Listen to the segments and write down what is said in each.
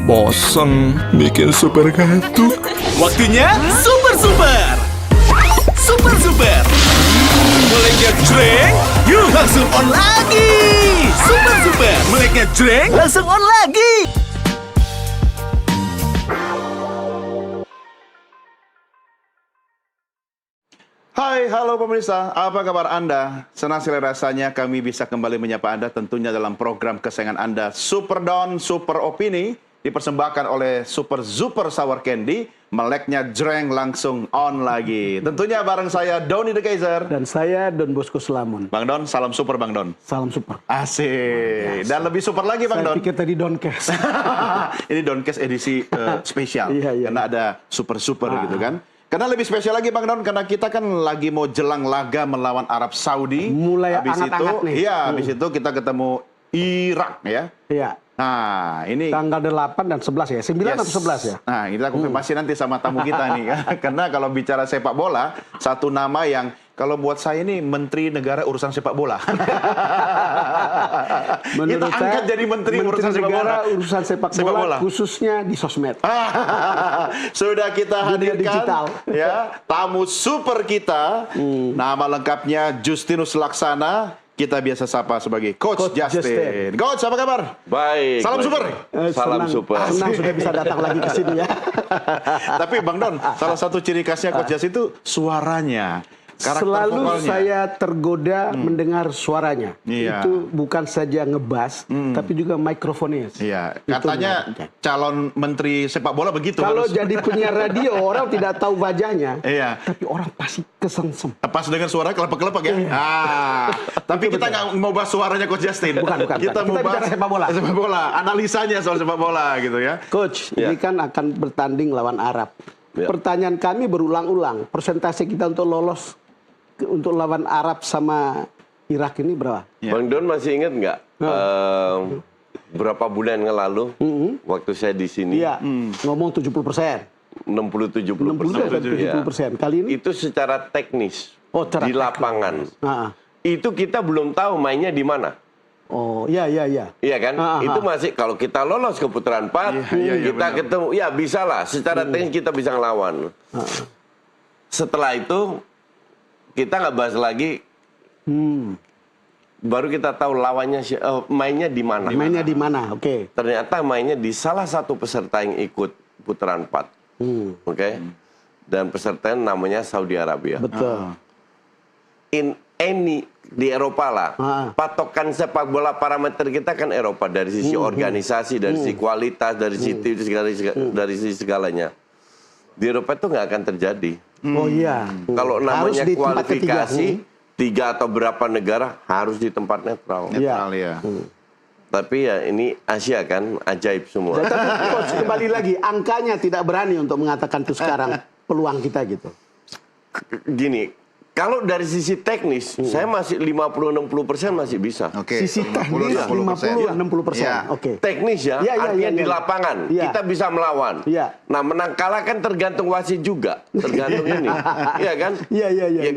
Bosen bikin super kartu. Waktunya super super. Super super. Meleknya jreng, yuk langsung on lagi. Super super. Meleknya jreng, langsung on lagi. Hai, halo pemirsa, apa kabar Anda? Senang sekali rasanya kami bisa kembali menyapa Anda tentunya dalam program kesayangan Anda Super Don, Super Opini dipersembahkan oleh Super Super Sour Candy, meleknya jreng langsung on lagi. Tentunya bareng saya Doni The Kaiser. Dan saya Don Bosco Selamun. Bang Don, salam super Bang Don. Salam super. Asik. Dan lebih super lagi Bang Saya Don. pikir tadi Doncast. Ini Doncast edisi spesial. Iya. Karena ada super-super gitu kan. Karena lebih spesial lagi Bang Don, karena kita kan lagi mau jelang laga melawan Arab Saudi. Mulai habis itu, hangat-hangat nih. iya, habis itu kita ketemu Irak ya. Iya. Nah, ini Tanggal 8 dan 11 ya? 9 atau 11 ya? Nah, kita konfirmasi nanti sama tamu kita nih. Karena kalau bicara sepak bola, satu nama yang kalau buat saya ini Menteri Negara Urusan Sepak Bola. Kita angkat jadi Menteri Urusan Sepak Bola. Negara urusan sepak bola, khususnya di sosmed. Sudah kita Dunia hadirkan digital. ya tamu super kita. Nama lengkapnya Justinus Laksana. Kita biasa sapa sebagai Coach Justin. Coach, apa kabar? Baik. Salam baik. super. Salam Senang- super. Senang sudah bisa datang lagi ke sini ya. Tapi Bang Don, salah satu ciri khasnya Coach Justin itu suaranya. Karakter Selalu vokalnya. saya tergoda mendengar suaranya. Iya. Itu bukan saja ngebas, tapi juga mikrofonnya. Iya, Itu katanya menariknya. calon menteri sepak bola begitu. Kalau harus. jadi penyiar radio, orang tidak tahu wajahnya. Iya. Tapi orang pasti kesengsem. Pas dengar suara kelepek-kelepek ya. Tapi kita nggak mau bahas suaranya Coach Justin. Bukan. Kita mau Kita bahas bicara sepak bola. Sepak bola, analisanya soal sepak bola gitu ya. Coach, Ya. ini kan akan bertanding lawan Arab. Ya. Pertanyaan kami berulang-ulang. Persentase kita untuk lolos untuk lawan Arab sama Irak ini berapa? Ya. Bang Don masih ingat nggak berapa bulan yang lalu waktu saya di sini Iya, ngomong 70%. 60-70%. 60-70%. Kali ini? Itu secara teknis Oh, secara di teknis. lapangan. Ah. Itu kita belum tahu mainnya di mana. Oh, iya. Iya kan? Itu masih kalau kita lolos ke putaran 4, Iya, kita benar. ketemu, ya bisa lah. Secara teknis kita bisa ngelawan. Setelah itu kita nggak bahas lagi. Baru kita tahu lawannya mainnya di mana. Mainnya di mana? Oke. Ternyata mainnya di salah satu peserta yang ikut putaran 4. Oke. Dan peserta namanya Saudi Arabia. Betul. Di Eropa lah. Ah. Patokan sepak bola parameter kita kan Eropa dari sisi organisasi, dari sisi kualitas, dari sisi segalanya. Di Eropa itu nggak akan terjadi. Oh iya. Kalau Harus namanya di tempat ketiga. kualifikasi, 3 atau berapa negara harus di tempat netral. Netral ya. Tapi ya ini Asia kan, ajaib semua. Tapi Coach, kembali lagi, angkanya tidak berani untuk mengatakan itu sekarang peluang kita gitu. Gini, kalau dari sisi teknis, saya masih 50-60% masih bisa. Oke. Sisi 50, teknis 50-60%. Iya. Oke. Teknis ya, Iya, artinya di iya. lapangan Iya. kita bisa melawan. Iya. Nah, menang kalah kan tergantung wasit juga, tergantung ini, iya kan? Iya. Ya,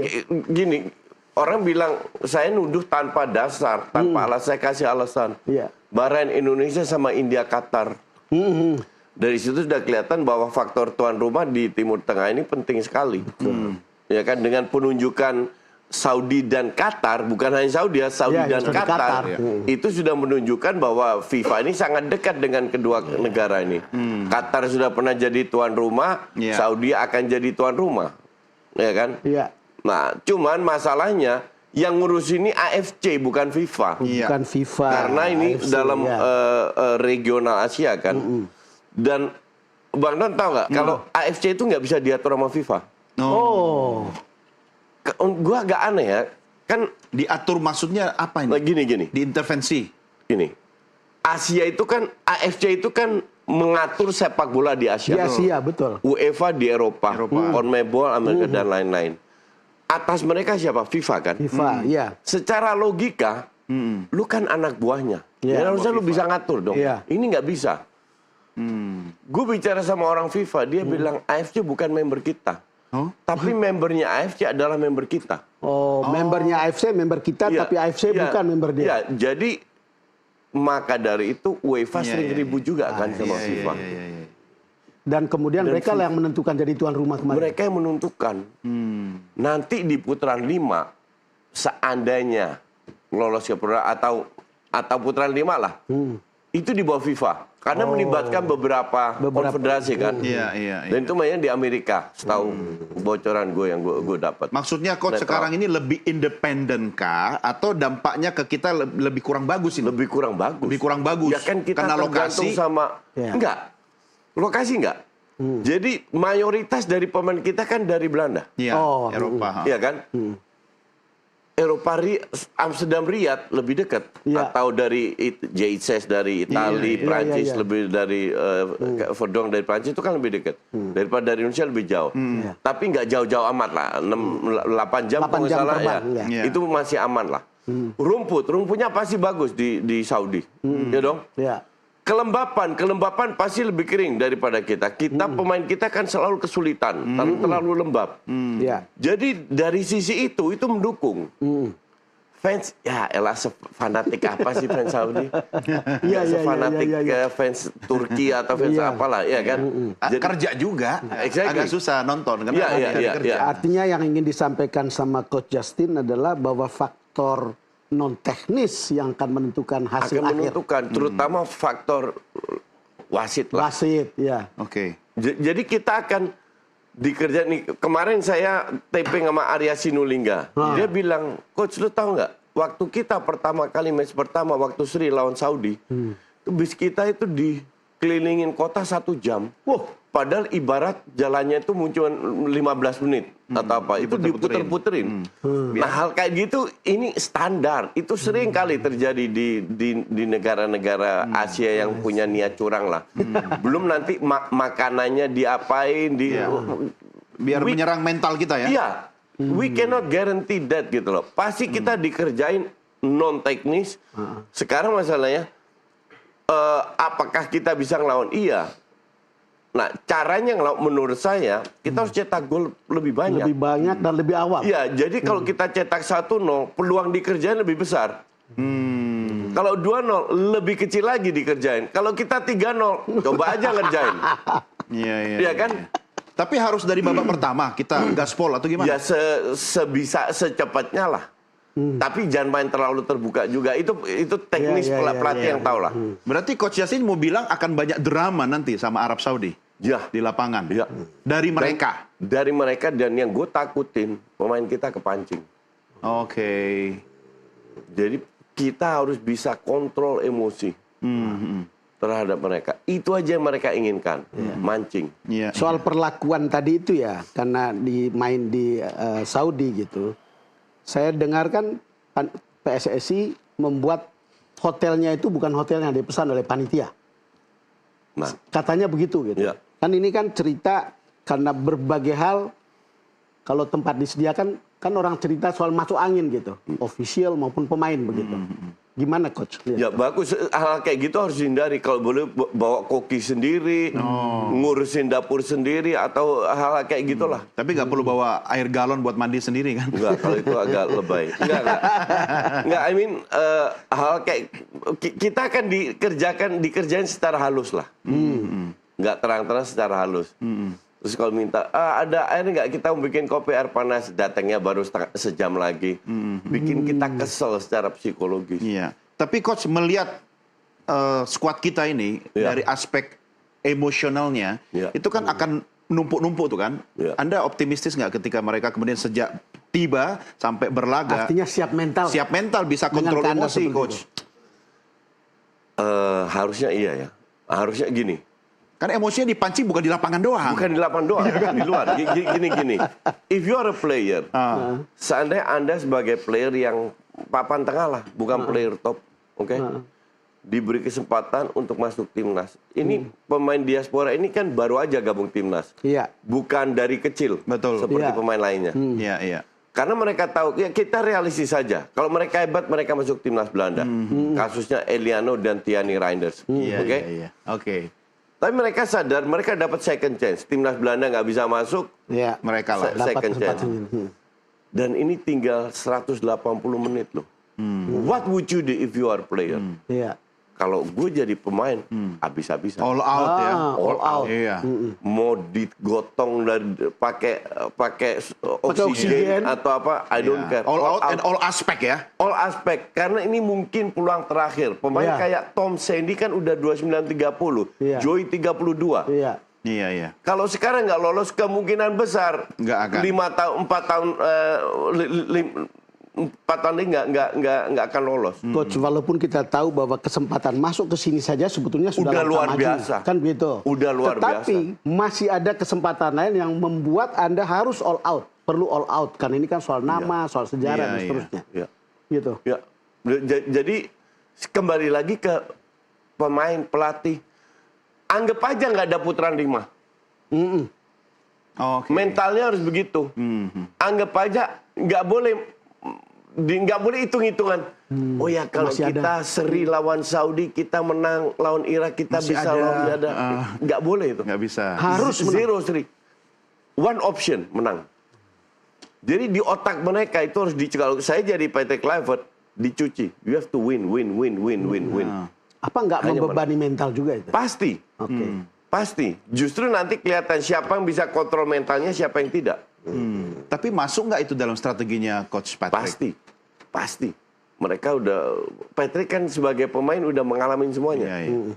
gini, orang bilang saya nuduh tanpa dasar, tanpa alasan. Saya kasih alasan. Iya. Bahrain Indonesia sama India Qatar. Dari situ sudah kelihatan bahwa faktor tuan rumah di Timur Tengah ini penting sekali. Ya kan, dengan penunjukan Saudi dan Qatar, bukan hanya Saudi ya, Saudi Ya, dan Saudi Qatar, Qatar. itu sudah menunjukkan bahwa FIFA ini sangat dekat dengan kedua negara ini. Qatar sudah pernah jadi tuan rumah, Ya. Saudi akan jadi tuan rumah, ya kan? Iya. Nah, cuman masalahnya yang ngurus ini AFC bukan FIFA, Iya. Bukan FIFA. karena ini AFC, dalam ya. regional Asia kan. Dan Bang Don tahu nggak, kalau AFC itu nggak bisa diatur sama FIFA. Oh. Gua agak aneh ya, kan Diatur maksudnya apa nah, ini? gini. Diintervensi. Gini, Asia itu kan, AFC itu kan mengatur sepak bola di Di Asia. Asia, betul. UEFA di Eropa, CONMEBOL Amerika dan lain-lain. Atas mereka siapa? FIFA kan. FIFA, iya. Secara logika, lu kan anak buahnya. Iya. Ya, harusnya lu bisa ngatur dong. Iya. Ini nggak bisa. Gue bicara sama orang FIFA, dia bilang AFC bukan member kita. Tapi membernya AFC adalah member kita. Oh, membernya AFC, member kita, Iya, tapi AFC iya, bukan member dia. Iya, jadi maka dari itu UEFA sering ribut juga kan sama FIFA. Dan kemudian mereka lah yang menentukan jadi tuan rumah kemarin. Mereka yang menentukan. Nanti di putaran 5 seandainya lolos ke putaran atau putaran 5 lah. Itu di bawah FIFA. Karena melibatkan beberapa konfederasi kan. Iya. Dan itu mainnya di Amerika, setahu bocoran gue yang gue dapat. Maksudnya coach sekarang ini lebih independen kah atau dampaknya ke kita lebih kurang bagus ini? Lebih kurang bagus. Lebih kurang bagus. Ya kan kita karena tergantung lokasi sama enggak. Lokasi enggak. Jadi mayoritas dari pemain kita kan dari Belanda. Iya, Eropa. Iya kan? Eropa, Amsterdam, Riyadh lebih dekat, atau dari JSS dari Italia, Prancis lebih dari Verdong dari Prancis itu kan lebih dekat daripada dari Indonesia lebih jauh. Tapi nggak jauh-jauh amat lah, 8 jam kalau nggak salah ya. Itu masih aman lah. Rumputnya pasti bagus di Saudi, ya dong. Kelembapan pasti lebih kering daripada kita. Pemain kita kan selalu kesulitan, terlalu lembab. Jadi dari sisi itu mendukung. Fans, ya elah fanatik apa sih fans Saudi? Fanatik fans Turki atau fans apalah, ya kan? Jadi, kerja juga, agak susah nonton. Iya. Artinya yang ingin disampaikan sama Coach Justin adalah bahwa faktor non teknis yang akan menentukan hasil akan menentukan, terutama faktor wasit lah. Wasit, ya. Oke. Jadi kita akan dikerja nih. Kemarin saya taping sama Arya Sinulinga. Dia bilang, Coach lu tahu nggak? Waktu kita pertama kali match pertama waktu Sri lawan Saudi, bis kita itu dikelilingin kota 1 jam. Padahal ibarat jalannya itu muncul 15 menit atau apa. Itu diputer-puterin. Nah hal kayak gitu ini standar. Itu sering kali terjadi di negara-negara Asia yang punya niat curang lah. Belum nanti makanannya diapain. Biar menyerang mental kita ya. Iya. We cannot guarantee that gitu loh. Pasti kita dikerjain non teknis. Sekarang masalahnya apakah kita bisa ngelawan? Iya. Nah, caranya menurut saya kita harus cetak gol lebih banyak. Lebih banyak dan lebih awal. Iya, jadi kalau kita cetak 1-0, peluang dikerjain lebih besar. Kalau 2-0 lebih kecil lagi dikerjain. Kalau kita 3-0, coba aja ngerjain. Iya kan? Tapi harus dari babak pertama kita gaspol atau gimana? Ya secepatnya lah. Tapi jangan main terlalu terbuka juga. Itu teknis pelatih yang tahu lah. Berarti Coach Yassin mau bilang akan banyak drama nanti sama Arab Saudi di lapangan. Ya. Dari mereka. Dari mereka, dan yang gue takutin pemain kita kepancing. Oke. Jadi kita harus bisa kontrol emosi terhadap mereka. Itu aja yang mereka inginkan, mancing. Soal perlakuan tadi itu ya, karena main di Saudi gitu. Saya dengarkan PSSI membuat hotelnya itu bukan hotel yang dipesan oleh panitia. Nah, katanya begitu gitu. Ya. Kan ini kan cerita karena berbagai hal, kalau tempat disediakan kan orang cerita soal masuk angin gitu, official maupun pemain begitu. Gimana Coach? Ya bagus, hal kayak gitu harus dihindari. Kalau boleh bawa koki sendiri, ngurusin dapur sendiri, atau hal kayak gitulah. Tapi nggak perlu bawa air galon buat mandi sendiri kan? Enggak, kalau itu agak lebay. Enggak, I mean hal kayak kita akan dikerjain secara halus lah. Nggak terang-terang secara halus. Terus kalau minta, ada air nggak, kita mau bikin kopi air panas, datangnya baru sejam lagi. Bikin kita kesel secara psikologis. Iya. Tapi Coach melihat skuad kita ini dari aspek emosionalnya, itu kan akan numpuk-numpuk tuh kan. Anda optimistis nggak ketika mereka kemudian sejak tiba sampai berlaga? Artinya siap mental. Siap mental, bisa kontrol emosi, Coach. Harusnya iya ya. Harusnya gini. Karena emosinya dipancing bukan di lapangan doang. Bukan di lapangan doang, di luar. Gini. If you are a player, seandainya Anda sebagai player yang papan tengah lah, bukan player top, oke? Diberi kesempatan untuk masuk timnas. Ini pemain diaspora ini kan baru aja gabung timnas. Iya. Bukan dari kecil. Betul. Seperti pemain lainnya. Iya. Karena mereka tahu, ya kita realistis saja. Kalau mereka hebat, mereka masuk timnas Belanda. Kasusnya Eliano dan Tiani Reinders. Iya. Oke. Tapi mereka sadar, mereka dapat second chance. Timnas Belanda nggak bisa masuk, mereka lah. Second chance. Dan ini tinggal 180 menit loh. What would you do if you are player? kalau gue jadi pemain habis-habisan. All out ya. All out. Iya. Mau digotong dari pakai oksigen. oksigen atau apa, I don't care. All out and all aspect ya. All aspek, karena ini mungkin peluang terakhir. Pemain Iya. kayak Tom Sandy kan udah 29-30, Iya. Joey 32. Iya. Iya, iya. Kalau sekarang nggak lolos, kemungkinan besar Nggak akan. 4 tahun 4 tahun ini nggak akan lolos. Coach, walaupun kita tahu bahwa kesempatan masuk ke sini saja sebetulnya sudah Udah langkah luar maju, biasa. kan begitu. Udah luar Tetapi masih ada kesempatan lain yang membuat Anda harus all out, perlu all out karena ini kan soal nama, soal sejarah Iya, dan iya. seterusnya. Ya. Gitu. Ya. Jadi kembali lagi ke pemain, pelatih. Anggap aja nggak ada putaran 5. Oke. Mentalnya harus begitu. Anggap aja nggak boleh hitung-hitungan. Oh ya, kalau Masih kita seri lawan Saudi, kita menang lawan Irak, kita Masih bisa ada. lawan nggak boleh itu. Nggak bisa. Harus menang. Zero seri. One option menang. Jadi di otak mereka itu harus dicegah. Saya jadi Patrick Kluivert, dicuci. You have to win. Apa nggak Hanya membebani mental juga itu? Pasti. Oke. Pasti. Justru nanti kelihatan siapa yang bisa kontrol mentalnya, siapa yang tidak. Tapi masuk nggak itu dalam strateginya Coach Patrick? Pasti. Mereka udah, Patrick kan sebagai pemain udah mengalami semuanya. Iya, iya.